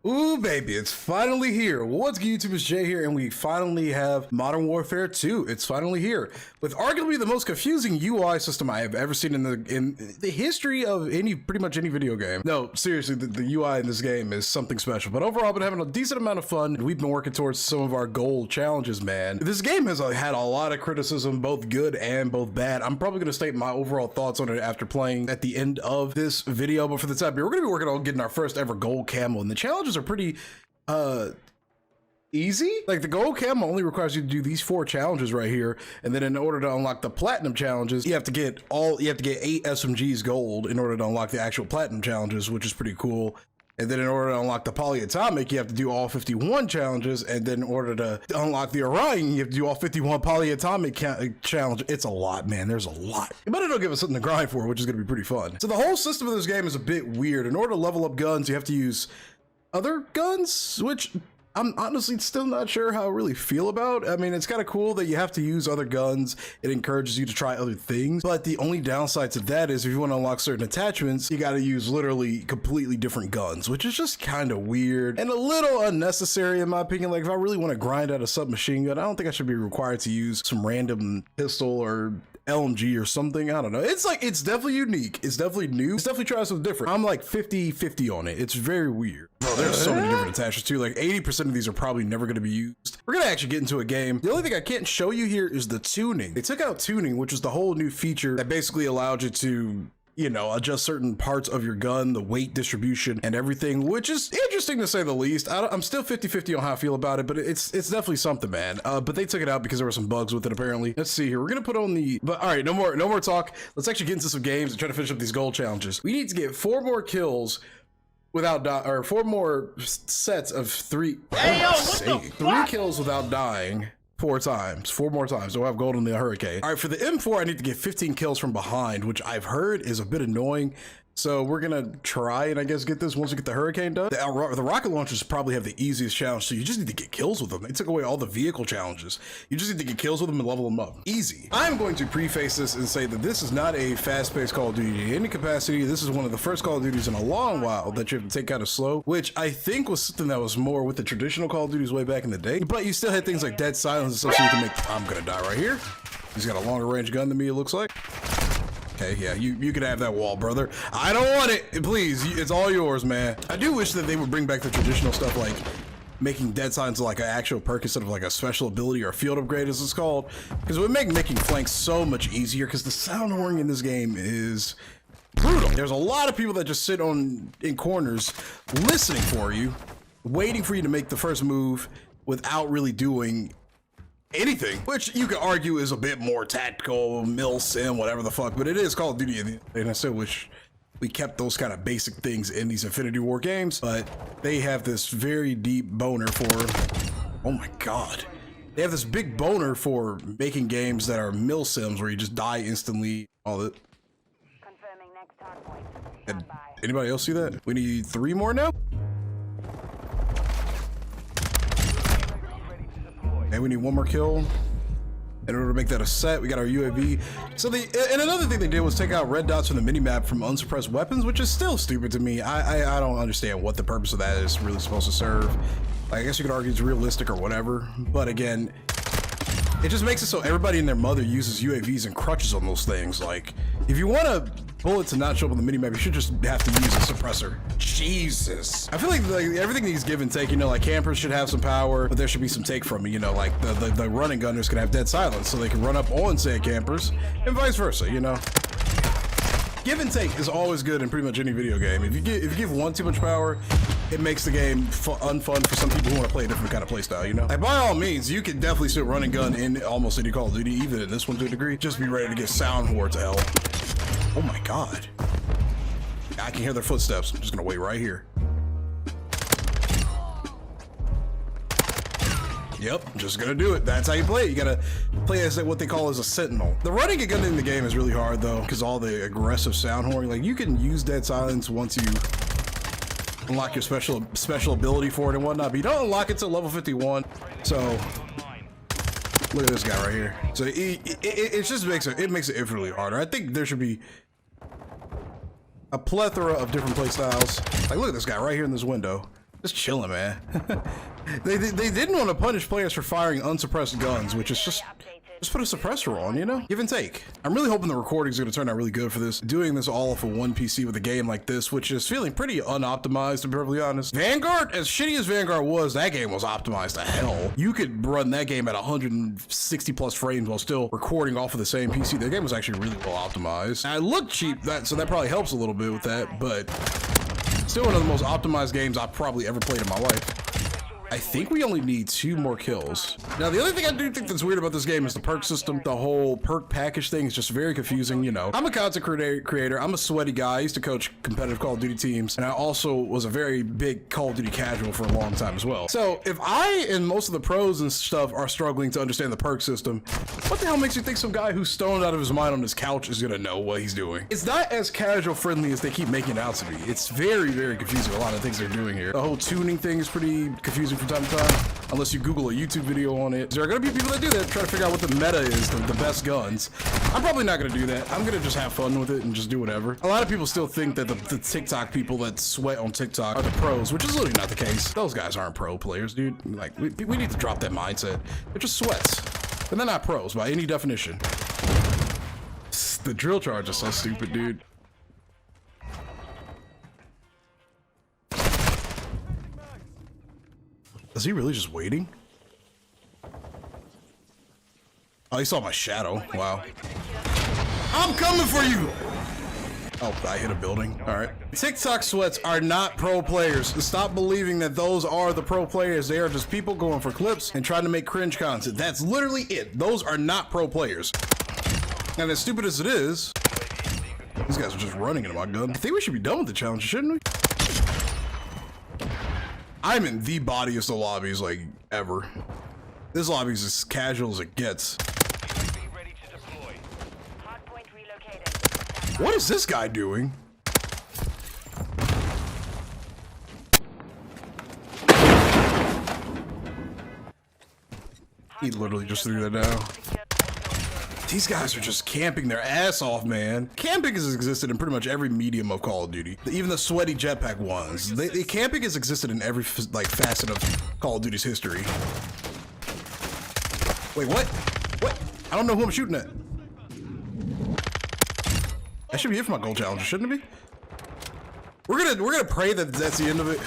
Ooh, baby, it's finally here. What's good, YouTube? It's Jay here, and we finally have Modern Warfare 2. It's finally here with arguably the most confusing UI system I have ever seen in the history of pretty much any video game. No, seriously, the UI in this game is something special. But overall, I've been having a decent amount of fun. We've been working towards some of our goal challenges, man. This game has had a lot of criticism, both good and both bad. I'm probably going to state my overall thoughts on it after playing at the end of this video. But for the time being, we're going to be working on getting our first ever gold camo, and the challenges are pretty easy. Like, the gold camo only requires you to do these 4 challenges right here, and then in order to unlock the platinum challenges, you have to get 8 SMGs gold in order to unlock the actual platinum challenges, which is pretty cool. And then in order to unlock the polyatomic, you have to do all 51 challenges, and then in order to unlock the Orion, you have to do all 51 polyatomic challenges. It's a lot, man. There's a lot. But it'll give us something to grind for, which is going to be pretty fun. So the whole system of this game is a bit weird. In order to level up guns, you have to use other guns, which I'm honestly still not sure how I really feel about. I mean, it's kind of cool that you have to use other guns. It encourages you to try other things, but the only downside to that is if you want to unlock certain attachments, you got to use literally completely different guns, which is just kind of weird and a little unnecessary in my opinion. Like, if I really want to grind out a submachine gun, I don't think I should be required to use some random pistol or LMG or something. I don't know. It's like, it's definitely unique. It's definitely new. It's definitely trying something different. I'm like 50-50 on it. It's very weird. Bro, there's so many different attachments too. Like 80% of these are probably never going to be used. We're going to actually get into a game. The only thing I can't show you here is the tuning. They took out tuning, which is the whole new feature that basically allowed you to, you know, adjust certain parts of your gun, the weight distribution and everything, which is interesting to say the least. I'm still 50-50 on how I feel about it, but it's definitely something, man. But they took it out because there were some bugs with it, apparently. Let's see here. We're gonna put on but all right, no more talk. Let's actually get into some games and try to finish up these gold challenges. We need to get 4 more kills without or 4 more sets of 3. Hey, yo, what the 3 kills without dying. 4 more times. So I have gold in the Hurricane. All right, for the M4, I need to get 15 kills from behind, which I've heard is a bit annoying. So we're gonna try and I guess get this once we get the Hurricane done. The rocket launchers probably have the easiest challenge, so you just need to get kills with them. They took away all the vehicle challenges. You just need to get kills with them and level them up. Easy. I'm going to preface this and say that this is not a fast-paced Call of Duty in any capacity. This is one of the first Call of Duties in a long while that you have to take kind of slow, which I think was something that was more with the traditional Call of Duties way back in the day. But you still had things like dead silence and stuff, so you can make. I'm gonna die right here. He's got a longer range gun than me, it looks like. Okay, yeah, you can have that wall, brother. I don't want it, please. It's all yours, man. I do wish that they would bring back the traditional stuff, like making dead signs like an actual perk instead of like a special ability or a field upgrade, as it's called, because it would make making flanks so much easier. Because the sound horn in this game is brutal. There's a lot of people that just sit in corners listening for you, waiting for you to make the first move without really doing anything, which you could argue is a bit more tactical, mil sim, whatever the fuck, but it is Call of Duty, and I still wish we kept those kind of basic things in these Infinity War games. But they have this very deep boner for, oh my god, they have this big boner for making games that are mil sims where you just die instantly. All that. Confirming next hard point. And anybody else see that? We need 3 more now. And we need 1 more kill in order to make that a set. We got our UAV. So and another thing they did was take out red dots from the minimap from unsuppressed weapons, which is still stupid to me. I don't understand what the purpose of that is really supposed to serve. Like, I guess you could argue it's realistic or whatever, but again, it just makes it so everybody and their mother uses UAVs and crutches on those things. Like, if you want a bullet to not show up on the minimap, you should just have to use a suppressor. Jesus. I feel like everything needs give and take, you know, like campers should have some power, but there should be some take from it, you know, like the running gunners can have dead silence so they can run up on said campers and vice versa, you know. Give and take is always good in pretty much any video game. If you give one too much power, it makes the game unfun for some people who want to play a different kind of play style, you know? Like, by all means, you can definitely still run and gun in almost any Call of Duty, even in this one to a degree. Just be ready to get sound horde to hell. Oh my god. I can hear their footsteps. I'm just gonna wait right here. Yep, I'm just gonna do it. That's how you play it. You gotta play as what they call as a sentinel. The running a gun in the game is really hard though, because all the aggressive sound horn. Like, you can use dead silence once you unlock your special ability for it and whatnot, but you don't unlock it till level 51. So look at this guy right here. So it just makes it infinitely harder. I think there should be a plethora of different play styles. Like, look at this guy right here in this window. Just chilling, man. they didn't want to punish players for firing unsuppressed guns, which is just put a suppressor on, you know? Give and take. I'm really hoping the recording's gonna turn out really good for this. Doing this all off of one PC with a game like this, which is feeling pretty unoptimized, to be perfectly honest. Vanguard, as shitty as Vanguard was, that game was optimized to hell. You could run that game at 160 plus frames while still recording off of the same PC. The game was actually really well optimized. And it looked cheap, so that probably helps a little bit with that, but still one of the most optimized games I've probably ever played in my life. I think we only need 2 more kills. Now, the other thing I do think that's weird about this game is the perk system. The whole perk package thing is just very confusing, you know. I'm a content creator. I'm a sweaty guy. I used to coach competitive Call of Duty teams, and I also was a very big Call of Duty casual for a long time as well. So if I and most of the pros and stuff are struggling to understand the perk system, what the hell makes you think some guy who's stoned out of his mind on his couch is gonna know what he's doing? It's not as casual friendly as they keep making it out to be. It's very, very confusing, a lot of things they're doing here. The whole tuning thing is pretty confusing from time to time, unless you Google a YouTube video on it. There are gonna be people that do that, try to figure out what the meta is, the best guns. I'm probably not gonna do that. I'm gonna just have fun with it and just do whatever. A lot of people still think that the TikTok people that sweat on TikTok are the pros, which is literally not the case. Those guys aren't pro players, dude. Like, we need to drop that mindset. They're just sweats. And they're not pros by any definition. The drill charge is so stupid, dude. Is he really just waiting? Oh, he saw my shadow. Wow. I'm coming for you! Oh, I hit a building. All right. TikTok sweats are not pro players. Stop believing that those are the pro players. They are just people going for clips and trying to make cringe content. That's literally it. Those are not pro players. And as stupid as it is, these guys are just running into my gun. I think we should be done with the challenge, shouldn't we? I'm in the bodiest of lobbies, like, ever. This lobby is as casual as it gets. What is this guy doing? He literally just threw that down. These guys are just camping their ass off, man. Camping has existed in pretty much every medium of Call of Duty. Even the sweaty jetpack ones. Camping has existed in every facet of Call of Duty's history. Wait, what? What? I don't know who I'm shooting at. That should be it for my gold challenge, shouldn't it be? We're gonna pray that that's the end of it.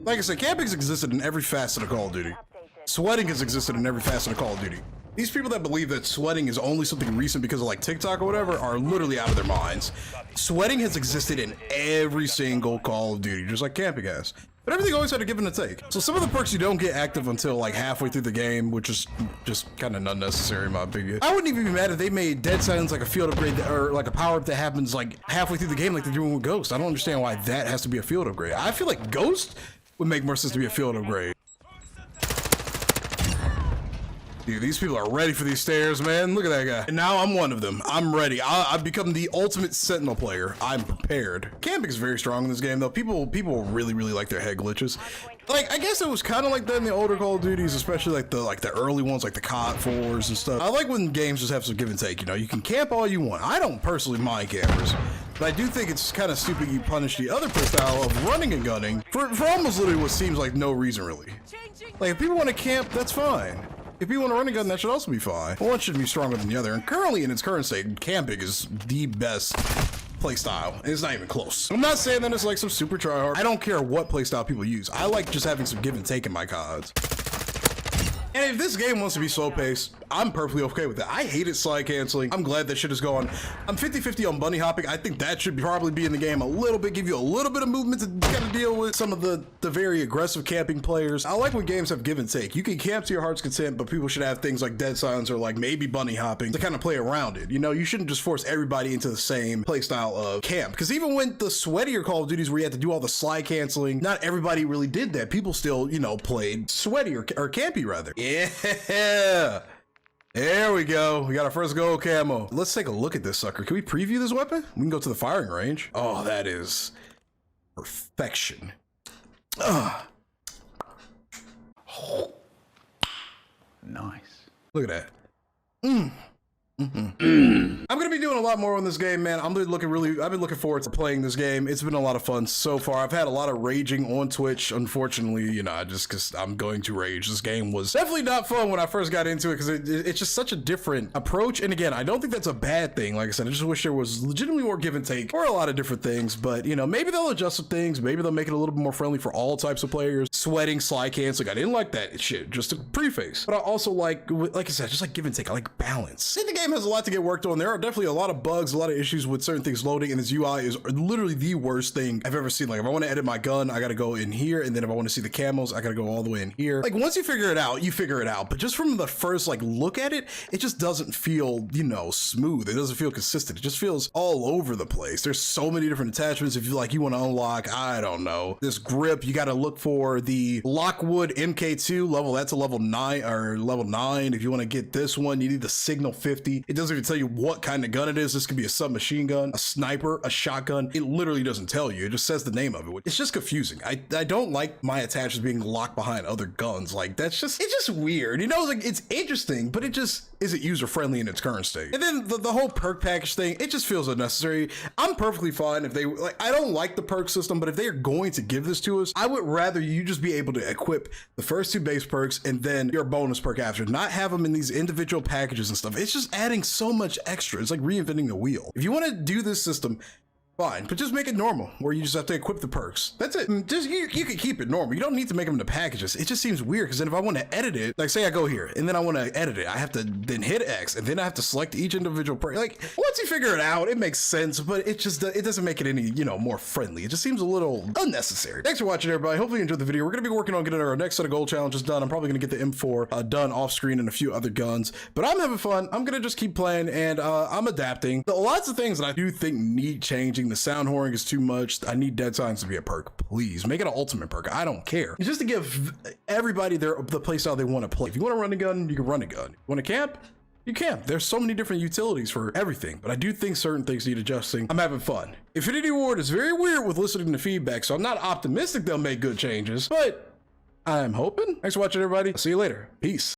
Like I said, camping has existed in every facet of Call of Duty. Sweating has existed in every facet of Call of Duty. These people that believe that sweating is only something recent because of like TikTok or whatever are literally out of their minds. Sweating has existed in every single Call of Duty, just like camping has. But everything always had a give and a take. So some of the perks you don't get active until like halfway through the game, which is just kind of unnecessary in my opinion. I wouldn't even be mad if they made dead silence like a field upgrade or like a power up that happens like halfway through the game like they're doing with Ghost. I don't understand why that has to be a field upgrade. I feel like Ghost would make more sense to be a field upgrade. Dude, these people are ready for these stairs, man. Look at that guy. And now I'm one of them. I'm ready. I've become the ultimate sentinel player. I'm prepared. Camping is very strong in this game, though. People really like their head glitches. Like, I guess it was kind of like that in the older Call of Duties, especially like the early ones, like the COD 4s and stuff. I like when games just have some give and take. You know, you can camp all you want. I don't personally mind campers, but I do think it's kind of stupid you punish the other style of running and gunning for almost literally what seems like no reason really. Like, if people want to camp, that's fine. If you want to run a gun, that should also be fine. One should be stronger than the other. And currently, in its current state, camping is the best playstyle. And it's not even close. I'm not saying that it's like some super tryhard. I don't care what playstyle people use. I like just having some give and take in my CODs. And if this game wants to be slow paced, I'm perfectly okay with that. I hated slide canceling. I'm glad that shit is gone. I'm 50-50 on bunny hopping. I think that should probably be in the game a little bit, give you a little bit of movement to kind of deal with some of the very aggressive camping players. I like when games have give and take. You can camp to your heart's content, but people should have things like dead silence or like maybe bunny hopping to kind of play around it. You know, you shouldn't just force everybody into the same play style of camp. Because even when the sweatier Call of Duties where you had to do all the slide canceling, not everybody really did that. People still, you know, played sweaty or campy rather. Yeah. There we go. We got our first gold camo. Let's take a look at this sucker. Can we preview this weapon? We can go to the firing range. Oh, that is perfection. Oh. Nice. Look at that. I'm gonna be doing a lot more on this game, man. I've been looking forward to playing this game. It's been a lot of fun so far. I've had a lot of raging on Twitch. Unfortunately, you know, just because I'm going to rage. This game was definitely not fun when I first got into it because it's just such a different approach. And again, I don't think that's a bad thing. Like I said, I just wish there was legitimately more give and take for a lot of different things. But you know, maybe they'll adjust some things. Maybe they'll make it a little bit more friendly for all types of players. Sweating, slide canceling. I didn't like that shit. Just a preface. But I also like I said, just like give and take. I like balance. I think the game has a lot to get worked on. There are definitely a lot of bugs, a lot of issues with certain things loading, and this UI is literally the worst thing I've ever seen. Like if I want to edit my gun, I got to go in here, and then if I want to see the camos, I got to go all the way in here. Like once you figure it out, you figure it out. But just from the first like look at it, it just doesn't feel, you know, smooth. It doesn't feel consistent. It just feels all over the place. There's so many different attachments. If you like, you want to unlock, I don't know, this grip, you got to look for the Lockwood MK2 level. That's a level 9 or level 9. If you want to get this one, you need the Signal 50. It doesn't even tell you what kind of gun it is. This could be a submachine gun, a sniper, a shotgun. It literally doesn't tell you. It just says the name of it. It's just confusing. I don't like my attachments being locked behind other guns. Like it's just weird. You know, like it's interesting, but it just isn't user friendly in its current state. And then the whole perk package thing, it just feels unnecessary. I'm perfectly fine if they like, I don't like the perk system, but if they are going to give this to us, I would rather you just be able to equip the first 2 base perks and then your bonus perk after, not have them in these individual packages and stuff. It's just adding so much extra. It's like reinventing the wheel. If you want to do this system, fine, but just make it normal where you just have to equip the perks. That's it. Just you can keep it normal. You don't need to make them into packages. It just seems weird because then if I want to edit it, like say I go here and then I want to edit it, I have to then hit X and then I have to select each individual perk. Like once you figure it out, it makes sense, but it doesn't make it any, you know, more friendly. It just seems a little unnecessary. Thanks for watching, everybody. Hopefully you enjoyed the video. We're going to be working on getting our next set of gold challenges done. I'm probably going to get the M4 done off screen and a few other guns, but I'm having fun. I'm going to just keep playing and I'm adapting. Lots of things that I do think need changing. The sound whoring is too much. I need dead signs to be a perk. Please make it an ultimate perk. I don't care. It's just to give everybody the play style they want to play. If you want to run a gun, you can run a gun. You want to camp? You camp. There's so many different utilities for everything, but I do think certain things need adjusting. I'm having fun. Infinity Ward is very weird with listening to feedback, so I'm not optimistic they'll make good changes, but I'm hoping. Thanks for watching, everybody. I'll see you later. Peace.